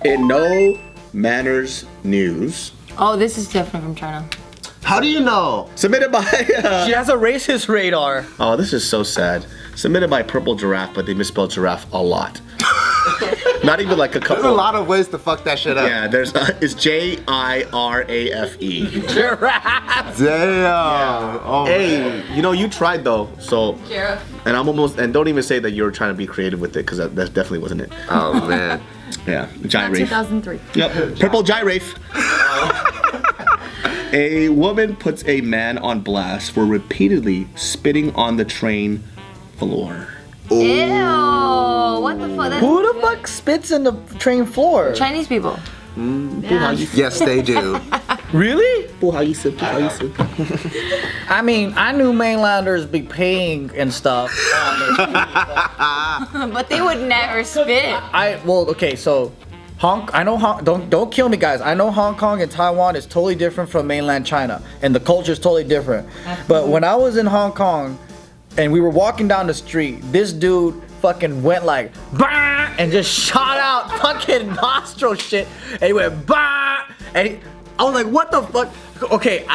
In No Manners News. Oh, this is definitely from China. How do you know? Submitted by... She has a racist radar. Oh, this is so sad. Submitted by Purple Giraffe, but they misspelled giraffe a lot. Not even like a couple. There's a lot of ways to fuck that shit up. Yeah, it's J-I-R-A-F-E. Giraffe. Damn. Yeah. Oh, Hey, man. you know, you tried though, so... Giraffe. And don't even say that you were trying to be creative with it, because that definitely wasn't it. Oh, man. Yeah, gyrate. 2003. Yep, purple gyrate. A woman puts a man on blast for repeatedly spitting on the train floor. Ew, what the fuck? Who the fuck spits in the train floor? Chinese people. Yes, they do. Really? I I mean, I knew mainlanders be paying and stuff. But they would never spit. Okay, so don't kill me, guys. I know Hong Kong and Taiwan is totally different from mainland China, and the culture is totally different. But when I was in Hong Kong, and we were walking down the street, this dude fucking went like bah, and just shot out fucking nostril shit, and he went bah, and I was like, what the fuck? Okay,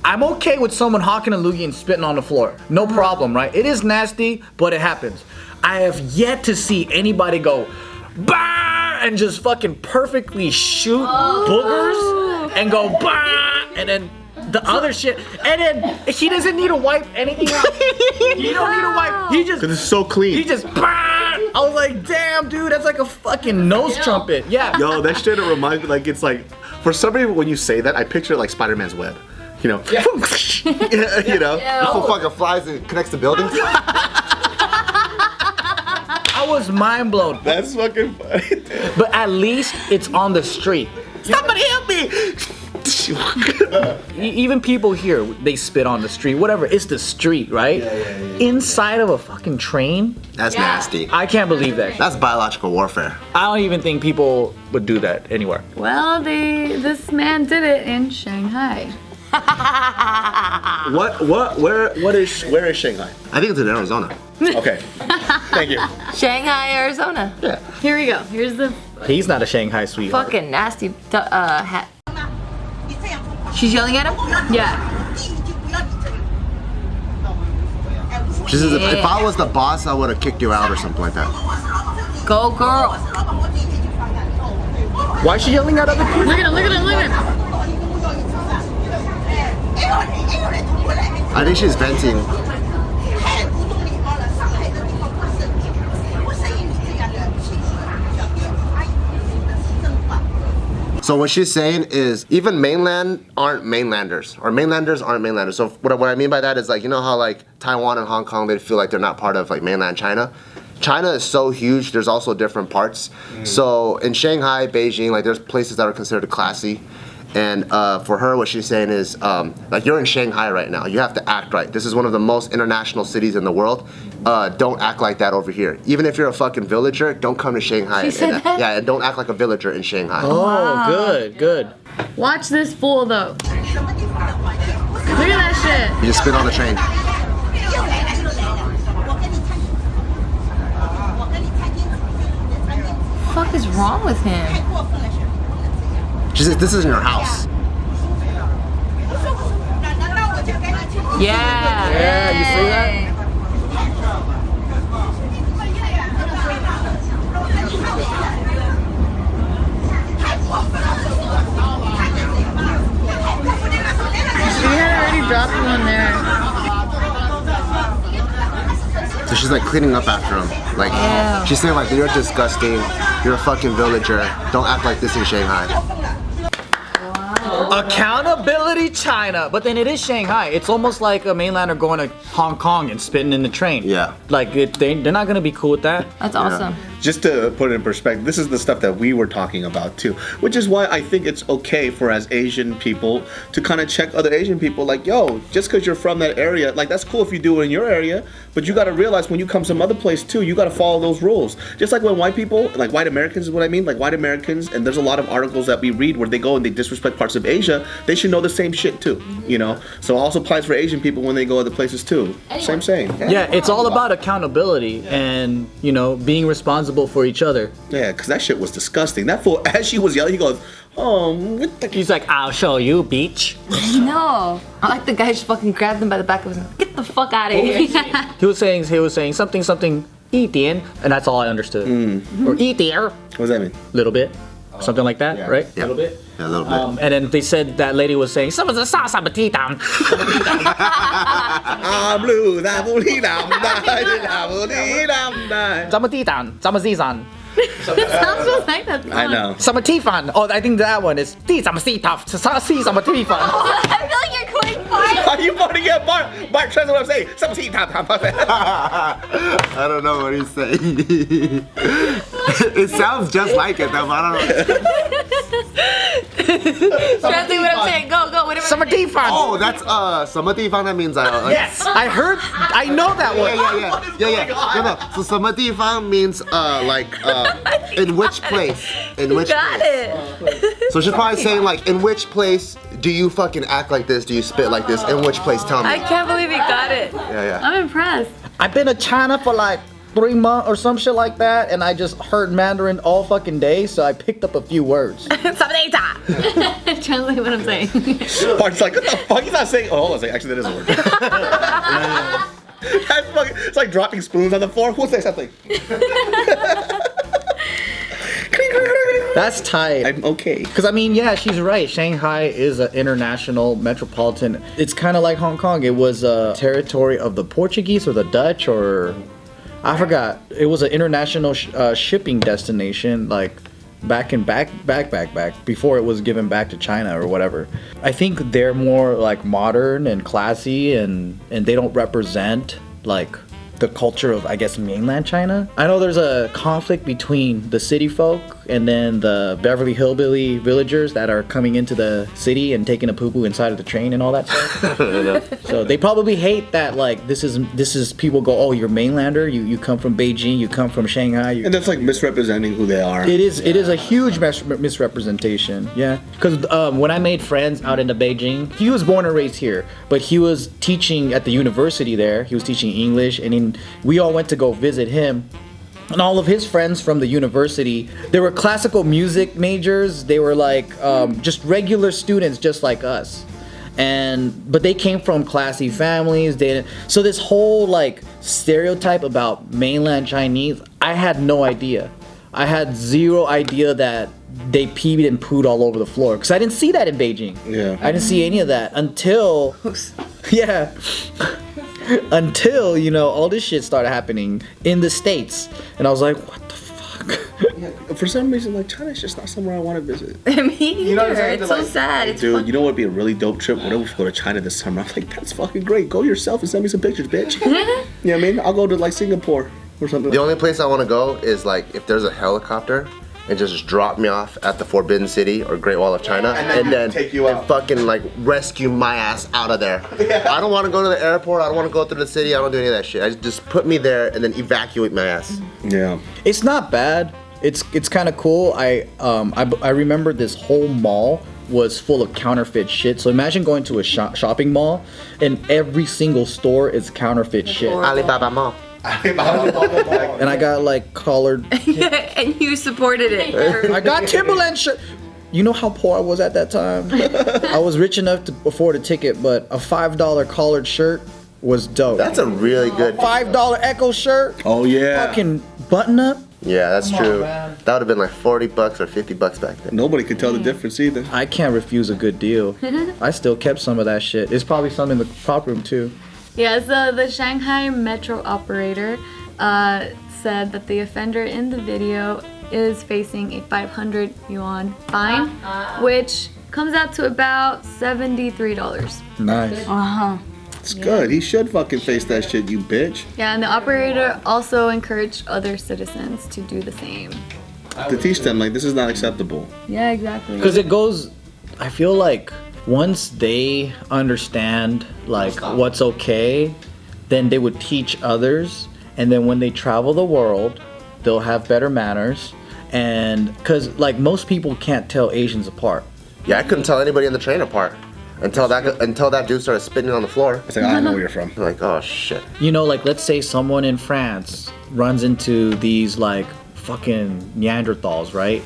I'm okay with someone hawking a loogie and spitting on the floor, no problem, right? It is nasty, but it happens. I have yet to see anybody go bah and just fucking perfectly shoot boogers and go bah, and then the other shit, and then he doesn't need to wipe anything out. He don't need to wipe. He just, because it's so clean. he just. I was like, damn, dude, that's like a fucking nose trumpet. Yeah. Yo, that shit reminds me, like, it's like, for some reason when you say that, I picture it like Spider-Man's web. You know? Yeah. You know? This whole fucking flies and connects to buildings. I was mind blown. That's fucking funny. But at least it's on the street. Somebody help me! Even people here, they spit on the street. Whatever, it's the street, right? Inside of a fucking train? That's nasty. I can't believe that. That's biological warfare. I don't even think people would do that anywhere. Well, this man did it in Shanghai. Where is Shanghai? I think it's in Arizona. Okay. Thank you. Shanghai, Arizona. Yeah. Here we go. Here's the He's not a Shanghai sweetheart. fucking nasty hat. She's yelling at him? Yeah. She says, if I was the boss, I would have kicked you out or something like that. Go, girl. Why is she yelling at other people? Look at him, look at him, look at him. I think she's venting. So what she's saying is even mainland aren't mainlanders, or mainlanders aren't mainlanders. So what I mean by that is, like, you know how like Taiwan and Hong Kong, they feel like they're not part of like mainland China? China is so huge, there's also different parts. So in Shanghai, Beijing, like there's places that are considered classy. And for her, what she's saying is, like, you're in Shanghai right now. You have to act right. This is one of the most international cities in the world. Don't act like that over here. Even if you're a fucking villager, don't come to Shanghai. She said that? Yeah, and don't act like a villager in Shanghai. Oh, Wow. good. Watch this fool though. Look at that shit. You just spit on the train. What the fuck is wrong with him? She says, this isn't your house. Yeah. Yeah, you see that? She had already dropped one there. So she's like cleaning up after him. Like, Yeah. she's saying like, you're disgusting. You're a fucking villager. Don't act like this in Shanghai. Accountability China. But then it is Shanghai. It's almost like a mainlander going to Hong Kong and spitting in the train. Yeah. Like, they're not going to be cool with that. That's awesome. Just to put it in perspective, this is the stuff that we were talking about too, which is why I think it's okay for as Asian people to kind of check other Asian people, like, yo, just because you're from that area, like, that's cool if you do it in your area, but you got to realize when you come some other place too, you got to follow those rules. Just like when white people, like white Americans is what I mean, like white Americans, and there's a lot of articles that we read where they go and they disrespect parts of Asia, they should know the same shit too, you know? So it also applies for Asian people when they go other places too. Same saying. Yeah, it's all about accountability and, you know, being responsible responsible for each other. Yeah, because that shit was disgusting. That fool, as she was yelling, he goes, oh, what the... He's like, I'll show you, bitch. No. I like the guy just fucking grabbed him by the back of his neck. Get the fuck out of here. He was saying something, 一点, and that's all I understood. Or 一点. What does that mean? Little bit. Something like that, right? Yeah. A little bit. Yeah, a little bit. And then they said that lady was saying, some of the sauce I'm a tea down. I'm blue, that will lead down, that will lead down. 咱们地蛋, 咱们地蛋. It sounds just like that song. I know. 什么地方? Oh, I think that one is 地怎么地方? 什么地方? I feel like you're going far. Are you voting at Bart? Bart, translate what I'm saying. Some tea, top. I don't know what he's saying. It sounds just like it, though, but I don't know. Translate what I'm saying. Go, whatever. 什么地方? Oh, that's 什么地方? That means like, Yes, I know that one. Yeah. No. So 什么地方 means like in which place? In which Got place? it. So she's probably saying like, in which place do you fucking act like this? Do you spit like this? In which place? Tell me. I can't believe you got it. Yeah. I'm impressed. I've been to China for like 3 months or some shit like that, and I just heard Mandarin all fucking day, so I picked up a few words. Translate what I'm saying. Bart's like, what the fuck? He's not saying. Oh, hold on a second. Actually, that is a word. That's fucking, it's like dropping spoons on the floor. Who's say something? That's tight. I'm okay. Because I mean, yeah, she's right. Shanghai is an international metropolitan. It's kind of like Hong Kong. It was a territory of the Portuguese or the Dutch, or I forgot. It was an international shipping destination, like back before it was given back to China or whatever. I think they're more like modern and classy, and they don't represent like the culture of, I guess, mainland China. I know there's a conflict between the city folk and then the Beverly Hillbilly villagers that are coming into the city and taking a poo-poo inside of the train and all that stuff. So they probably hate that, like, this is people go, oh, you're mainlander, you come from Beijing, you come from Shanghai. And that's like misrepresenting who they are. It is a huge misrepresentation, yeah. Because when I made friends out into Beijing, he was born and raised here, but he was teaching at the university there. He was teaching English, and we all went to go visit him. And all of his friends from the university, they were classical music majors. They were like just regular students, just like us. But they came from classy families. So this whole like stereotype about mainland Chinese, I had no idea. I had zero idea that they peed and pooed all over the floor, because I didn't see that in Beijing. Yeah. I didn't see any of that until, yeah. Until, you know, all this shit started happening in the States. And I was like, what the fuck? Yeah, for some reason, like, China's just not somewhere I want to visit. Me neither. You know what I'm saying? It's so Like, sad. It's dude, fuck- you know what would be a really dope trip? What if we go to China this summer? I'm like, that's fucking great. Go yourself and send me some pictures, bitch. You know what I mean? I'll go to like Singapore or something. The only place I want to go is like if there's a helicopter and just drop me off at the Forbidden City or Great Wall of China, and then take you out. fucking like rescue my ass out of there. I don't want to go to the airport. I don't want to go through the city. I don't do any of that shit. I just put me there and then evacuate my ass. Yeah. It's not bad. It's kind of cool. I remember this whole mall was full of counterfeit shit. So imagine going to a shopping mall and every single store is counterfeit shit. Alibaba Mall. And I got like collared. And you supported it. I got Timberland shirt. You know how poor I was at that time? I was rich enough to afford a ticket, but a $5 collared shirt was dope. That's a really good. $5 Echo shirt. Oh, yeah. Fucking button up. Yeah, that's Come on, true. man. That would have been like $40 or $50 back then. Nobody could tell the difference either. I can't refuse a good deal. I still kept some of that shit. It's probably some in the prop room too. Yeah, so the Shanghai metro operator said that the offender in the video is facing a 500 yuan fine, which comes out to about $73. Nice. It's good. He should fucking face that shit, you bitch. Yeah, and the operator also encouraged other citizens to do the same. To teach them, like, this is not acceptable. Yeah, exactly. Because it goes, I feel like once they understand like what's okay, then they would teach others, and then when they travel the world, they'll have better manners. And because like most people can't tell Asians apart. Yeah, I couldn't tell anybody in the train apart until that dude started spitting on the floor. It's like, I don't know where you're from. I'm like, oh shit. You know, like let's say someone in France runs into these like fucking Neanderthals, right?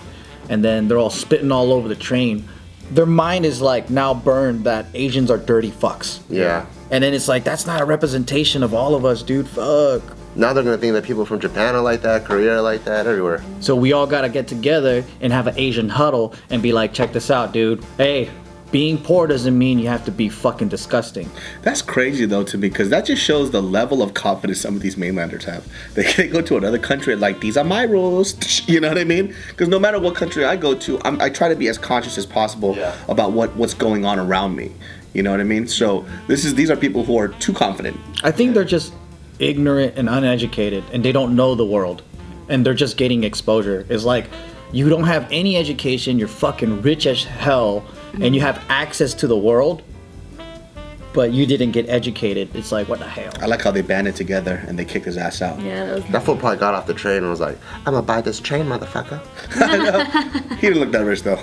And then they're all spitting all over the train. Their mind is like now burned that Asians are dirty fucks. Yeah. And then it's like, that's not a representation of all of us, dude. Fuck. Now they're gonna think that people from Japan are like that, Korea are like that, everywhere. So we all gotta get together and have an Asian huddle and be like, check this out, dude. Hey, being poor doesn't mean you have to be fucking disgusting. That's crazy though to me, because that just shows the level of confidence some of these mainlanders have. They go to another country and like, these are my rules. You know what I mean? Because no matter what country I go to, I try to be as conscious as possible about what's going on around me. You know what I mean? So these are people who are too confident. I think they're just ignorant and uneducated, and they don't know the world, and they're just getting exposure. It's like, you don't have any education, you're fucking rich as hell, and you have access to the world, but you didn't get educated. It's like, what the hell? I like how they banded together and they kicked his ass out. Yeah, That fool probably got off the train and was like, I'm gonna buy this train, motherfucker. He didn't look that rich though.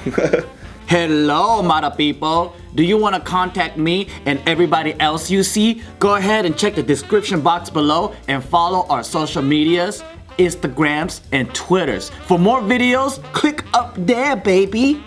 Hello, Mata people. Do you want to contact me and everybody else you see? Go ahead and check the description box below and follow our social medias, Instagrams, and Twitters. For more videos, click up there, baby.